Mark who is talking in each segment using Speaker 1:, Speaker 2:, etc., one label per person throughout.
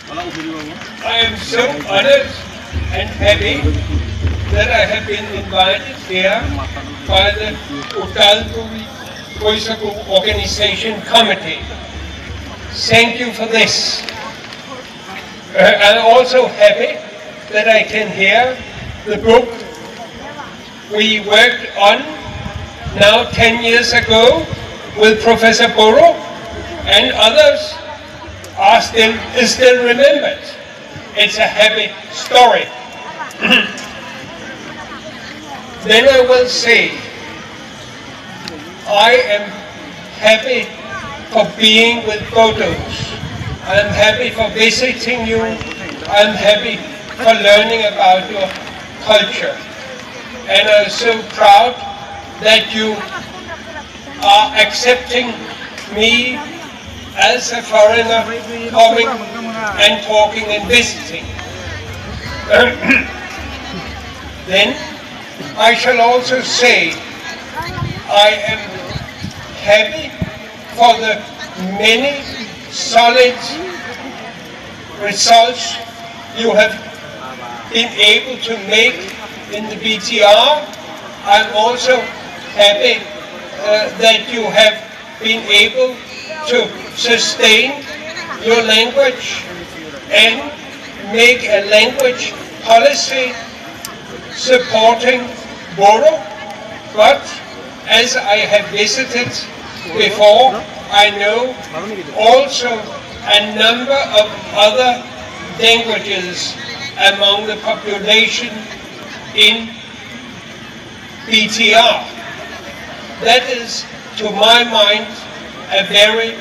Speaker 1: I am so honored and happy that I have been invited here by the Utalpuri Koisaku Organization Committee. Thank you for this. I'm also happy that I can hear the book we worked on now 10 years ago with Professor Bodo and others is still remembered. It's a happy story. Then I will say, I am happy for being with Bodos. I'm happy for visiting you. I'm happy for learning about your culture. And I'm so proud that you are accepting me as a foreigner coming and talking and visiting. Then I shall also say I am happy for the many solid results you have been able to make in the BTR. I'm also happy that you have been able to sustain your language and make a language policy supporting Bodo. But as I have visited before, I know also a number of other languages among the population in BTR. That is, to my mind, a very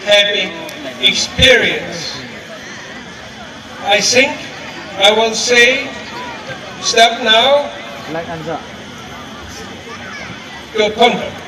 Speaker 1: happy experience. I think I will say, stop now. Good conduct.